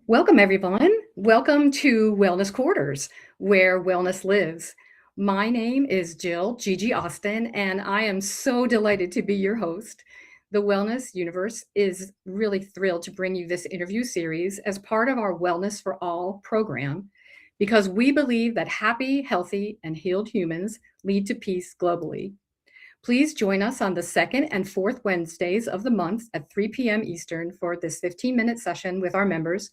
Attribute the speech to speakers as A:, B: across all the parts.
A: Welcome, everyone. Welcome to Wellness Quarters, where wellness lives. My name is Jill Gigi Austin, and I am so delighted to be your host. The Wellness Universe is really thrilled to bring you this interview series as part of our Wellness for All program because we believe that happy, healthy, and healed humans lead to peace globally. Please join us on the second and fourth Wednesdays of the month at 3 p.m. Eastern for this 15-minute session with our members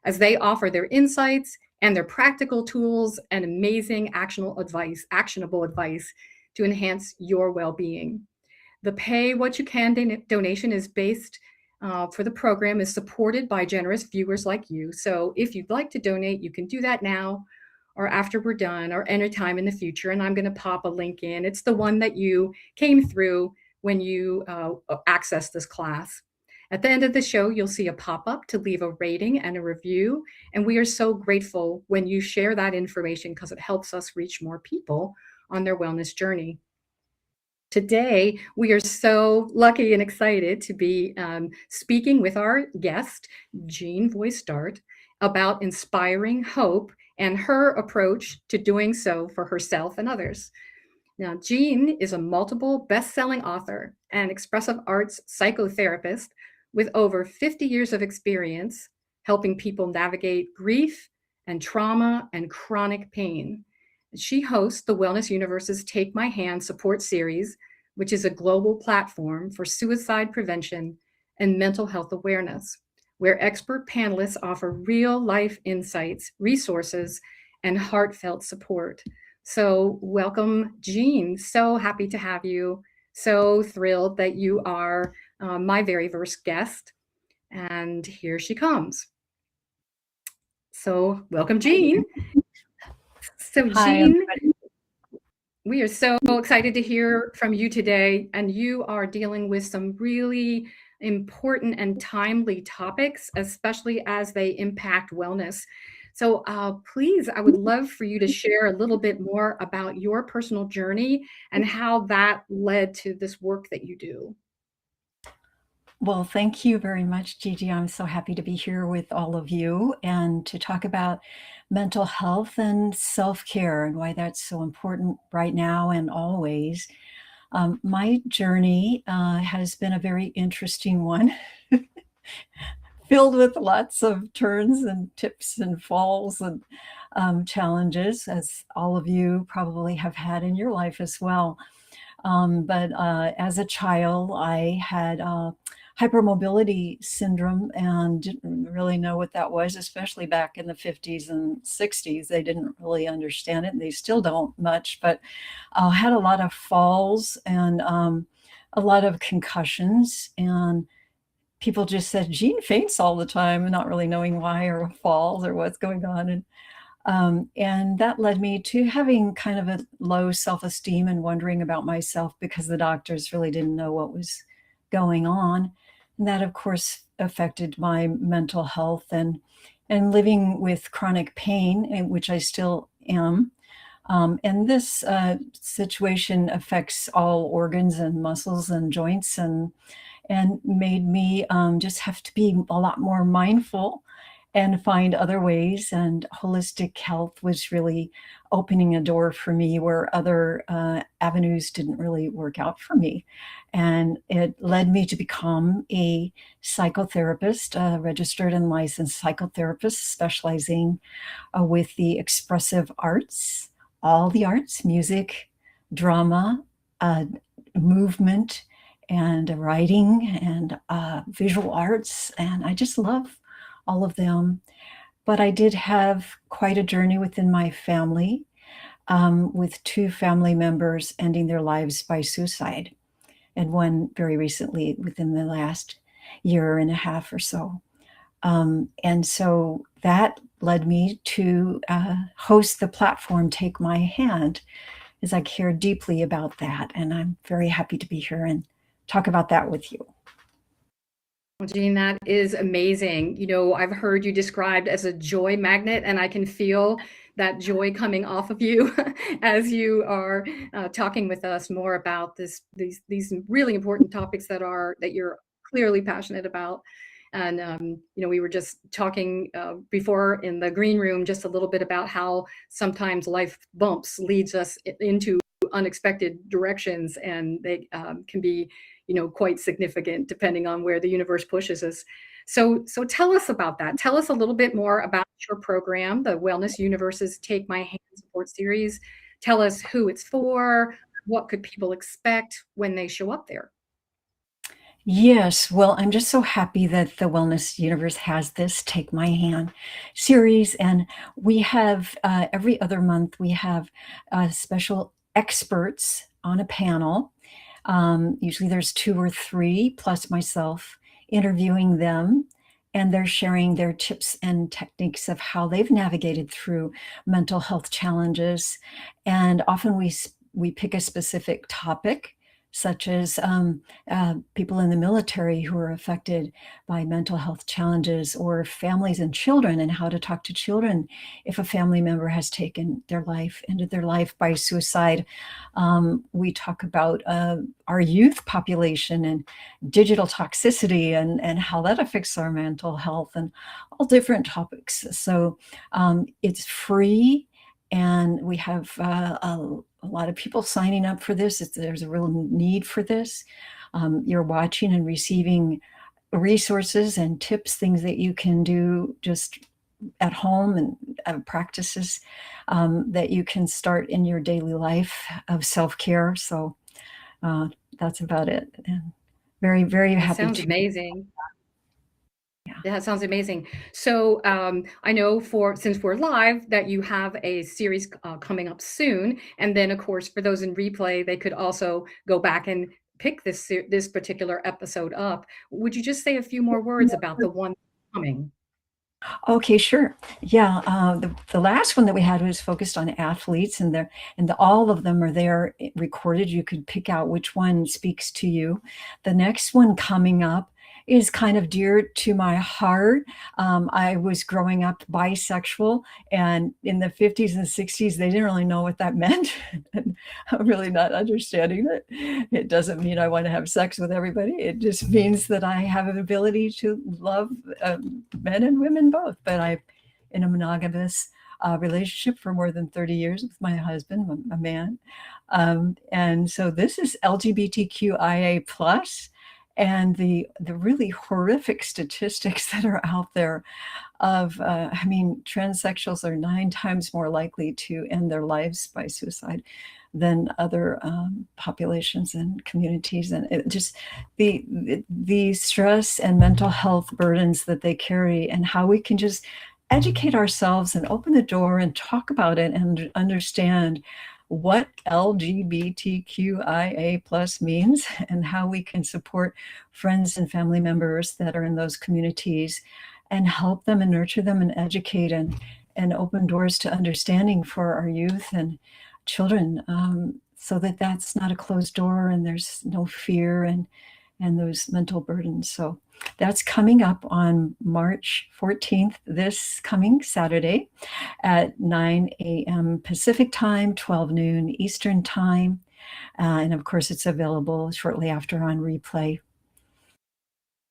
A: as they offer their insights and their practical tools and amazing actionable advice to enhance your well-being. The Pay What You Can donation is based for the program is supported by generous viewers like you. So if you'd like to donate, you can do that now or after we're done or anytime in the future. And I'm going to pop a link in. It's the one that you came through when you accessed this class. At the end of the show, you'll see a pop-up to leave a rating and a review. And we are so grateful when you share that information because it helps us reach more people on their wellness journey. Today, we are so lucky and excited to be speaking with our guest, Jean Voistart, about inspiring hope and her approach to doing so for herself and others. Now, Jean is a multiple best-selling author and expressive arts psychotherapist with over 50 years of experience helping people navigate grief and trauma and chronic pain. She hosts the Wellness Universe's Take My Hand support series, which is a global platform for suicide prevention and mental health awareness, where expert panelists offer real-life insights, resources, and heartfelt support. So welcome, Jean. So happy to have you. So thrilled that you are my very first guest. And here she comes. So welcome, Jean. So
B: Hi,
A: Jean, we are so excited to hear from you today. And you are dealing with some really important and timely topics, especially as they impact wellness. So please, I would love for you to share a little bit more about your personal journey and how that led to this work that you do.
B: well, thank you very much, Gigi. I'm so happy to be here with all of you and to talk about mental health and self-care and why that's so important right now and always. My journey has been a very interesting one, filled with lots of turns and tips and falls and challenges, as all of you probably have had in your life as well. But as a child, I had hypermobility syndrome and didn't really know what that was, especially back in the 50s and 60s. They didn't really understand it, and they still don't much, but had a lot of falls and a lot of concussions. And people just said, Jean faints all the time, and not really knowing why or falls or what's going on. And that led me to having kind of a low self-esteem and wondering about myself because the doctors really didn't know what was going on. And that, of course, affected my mental health and living with chronic pain, which I still am. And this situation affects all organs and muscles and joints and made me just have to be a lot more mindful and find other ways. And holistic health was really opening a door for me where other avenues didn't really work out for me. And it led me to become a psychotherapist, a registered and licensed psychotherapist, specializing with the expressive arts, all the arts, music, drama, movement, and writing and visual arts. And I just love all of them. But I did have quite a journey within my family, with two family members ending their lives by suicide, and one very recently within the last year and a half or so. And so that led me to host the platform Take My Hand, as I care deeply about that. And I'm very happy to be here and talk about that with you.
A: Well, Jean, that is amazing. You know, I've heard you described as a joy magnet, and I can feel that joy coming off of you as you are talking with us more about these really important topics that you're clearly passionate about. And we were just talking before in the green room just a little bit about how sometimes life bumps leads us into unexpected directions, and they can be, quite significant depending on where the universe pushes us. So tell us about that. Tell us a little bit more about your program, the Wellness Universe's Take My Hand support series. Tell us who it's for. What could people expect when they show up there?
B: Yes, well, I'm just so happy that the Wellness Universe has this Take My Hand series. And we have every other month, we have special experts on a panel. Usually there's two or three, plus myself, interviewing them. And they're sharing their tips and techniques of how they've navigated through mental health challenges. And often we pick a specific topic, such as people in the military who are affected by mental health challenges, or families and children, and how to talk to children if a family member has taken their life, ended their life by suicide. We talk about our youth population and digital toxicity, and how that affects our mental health, and all different topics. So it's free, and we have a lot of people signing up for this. There's a real need for this. You're watching and receiving resources and tips, things that you can do just at home, and practices that you can start in your daily life of self-care. So that's about it. And very, very
A: That
B: happy
A: sounds
B: to.
A: amazing.
B: Yeah.
A: That sounds amazing. So I know for since we're live that you have a series coming up soon, and then of course for those in replay, they could also go back and pick this particular episode up. Would you just say a few more words about the one coming?
B: Okay, sure. Yeah, the last one that we had was focused on athletes, and all of them are there recorded. You could pick out which one speaks to you. The next one coming up is kind of dear to my heart. I was growing up bisexual, and in the 50s and 60s, they didn't really know what that meant. And I'm really not understanding it. It doesn't mean I want to have sex with everybody. It just means that I have an ability to love men and women both. But I'm in a monogamous relationship for more than 30 years with my husband, a man. And so this is LGBTQIA plus, and the really horrific statistics that are out there of, I mean, transsexuals are 9 times more likely to end their lives by suicide than other populations and communities. And it just the stress and mental health burdens that they carry, and how we can just educate ourselves and open the door and talk about it and understand what LGBTQIA plus means, and how we can support friends and family members that are in those communities, and help them and nurture them and educate, and open doors to understanding for our youth and children, so that that's not a closed door, and there's no fear and those mental burdens. So that's coming up on March 14th, this coming Saturday at 9 a.m. Pacific time, 12 noon Eastern time. And of course, it's available shortly after on replay.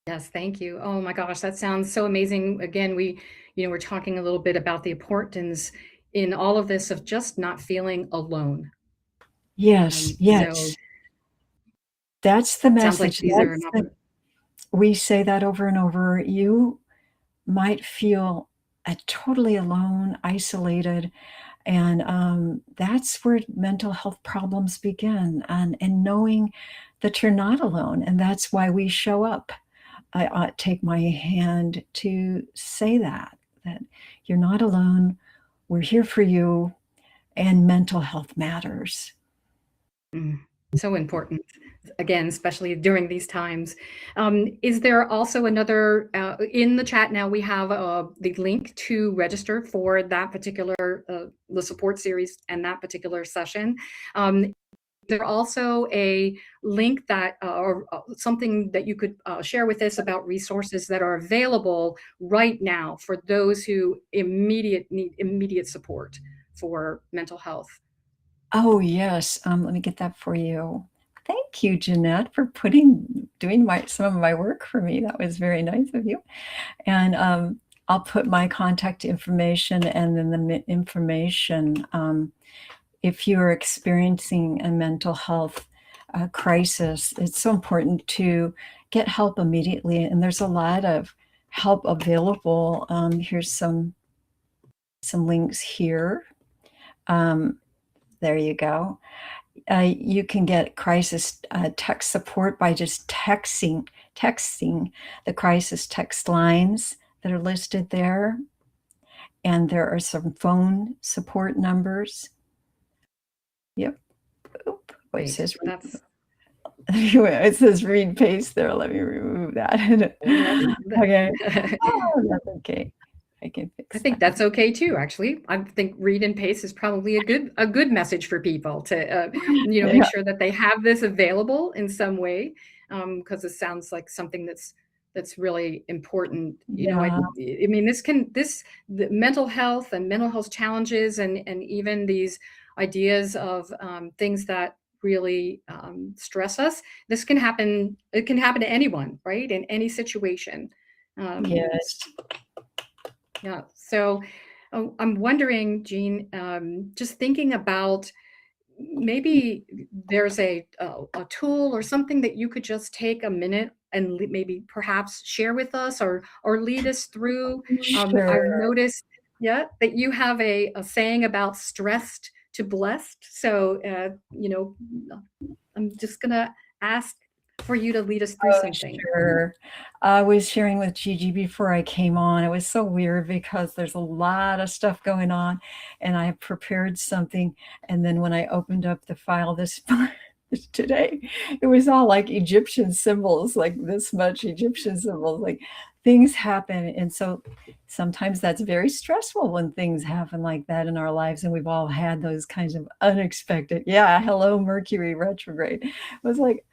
A: Yes, thank you. Oh my gosh, that sounds so amazing. Again, we're talking a little bit about the importance in all of this of just not feeling alone.
B: Yes,
A: So
B: yes. That's the
A: sounds like
B: message.
A: these are an
B: We say that over and over. You might feel totally alone, isolated, and that's where mental health problems begin. And knowing that you're not alone, and that's why we show up. I ought take my hand to say that you're not alone. We're here for you, and mental health matters.
A: so important. Again, especially during these times. Is there also another in the chat now? We have the link to register for that particular the support series and that particular session. There also a link that or something that you could share with us about resources that are available right now for those who need immediate support for mental health?
B: Oh, yes. Let me get that for you. thank you, Jeanette, for doing some of my work for me. That was very nice of you. And I'll put my contact information and then the information. If you are experiencing a mental health crisis, it's so important to get help immediately. And there's a lot of help available. Here's some links here. There you go. You can get crisis text support by just texting the crisis text lines that are listed there. And there are some phone support numbers. Yep. Oop. Oh, it says it says read paste there. Let me remove that. Okay. Oh, that's okay. I can fix
A: I think that's okay too, actually. I think read and paste is probably a good message for people to, make sure that they have this available in some way, because it sounds like something that's really important.
B: Yeah.
A: I mean, the mental health and mental health challenges and even these ideas of things that really stress us. This can happen. It can happen to anyone, right? In any situation.
B: Yes.
A: Yeah. So I'm wondering, Jean, just thinking about maybe there's a tool or something that you could just take a minute and maybe perhaps share with us or lead us through. I've
B: Sure.
A: noticed, yeah, that you have a saying about stressed to blessed. So, I'm just gonna ask for you to lead us through
B: Oh,
A: something.
B: sure. I was sharing with Gigi before I came on. It was so weird because there's a lot of stuff going on, and I prepared something, and then when I opened up the file this today, it was all like Egyptian symbols, like this much Egyptian symbols, like things happen. And so sometimes that's very stressful when things happen like that in our lives, and we've all had those kinds of unexpected, yeah, hello, Mercury retrograde. It was like,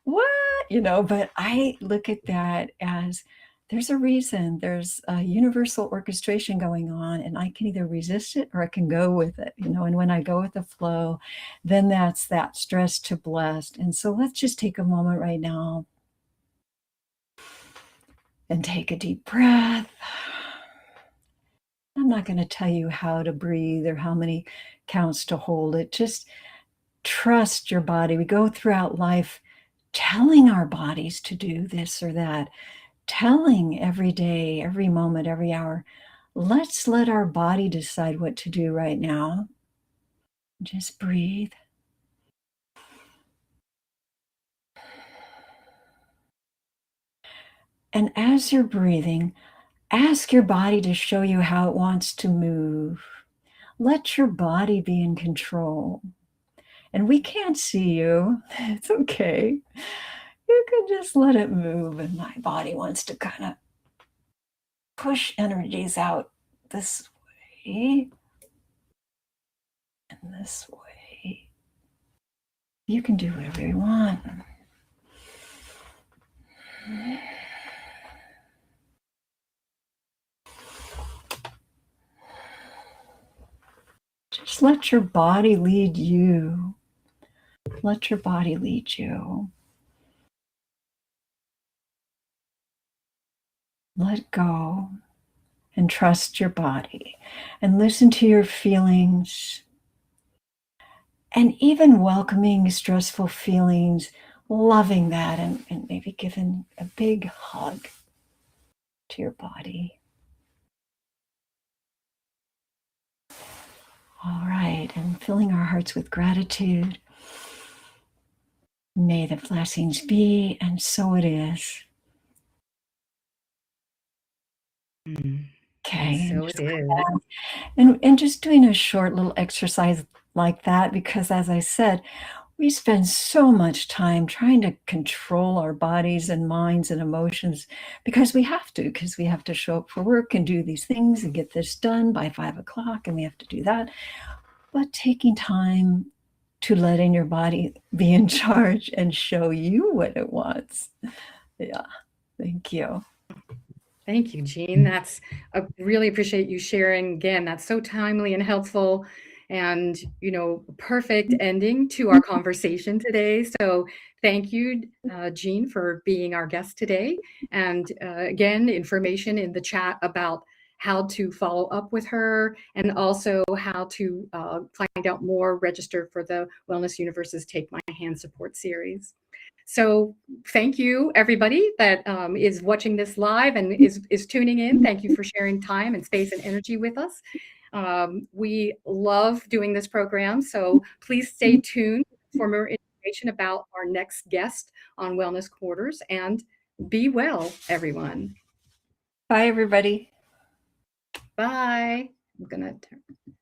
B: what? But I look at that as there's a reason, there's a universal orchestration going on, and I can either resist it or I can go with it, and when I go with the flow, then that's that stress to blessed. And so let's just take a moment right now and take a deep breath. I'm not going to tell you how to breathe or how many counts to hold it. Just trust your body. We go throughout life telling our bodies to do this or that, telling every day, every moment, every hour. Let's let our body decide what to do right now. Just breathe. And as you're breathing, ask your body to show you how it wants to move. Let your body be in control. And we can't see you. It's okay. You can just let it move. And my body wants to kind of push energies out this way and this way. You can do whatever you want. Just let your body lead you. Let your body lead you. Let go and trust your body and listen to your feelings, and even welcoming stressful feelings, loving that, and maybe giving a big hug to your body. All right, and filling our hearts with gratitude. May the blessings be, and so it is. Okay.
A: So it is.
B: And just doing a short little exercise like that, because as I said, we spend so much time trying to control our bodies and minds and emotions because we have to show up for work and do these things and get this done by 5 o'clock, and we have to do that. But taking time to letting your body be in charge and show you what it wants. Yeah. Thank you.
A: Thank you, Jean. I really appreciate you sharing again. That's so timely and helpful. and, perfect ending to our conversation today. So thank you, Jean, for being our guest today. And again, information in the chat about how to follow up with her and also how to find out more, register for the Wellness Universe's Take My Hand support series. So thank you, everybody that is watching this live and is tuning in. Thank you for sharing time and space and energy with us. We love doing this program, so please stay tuned for more information about our next guest on Wellness Quarters, and be well, everyone.
B: Bye, everybody.
A: Bye. I'm gonna turn.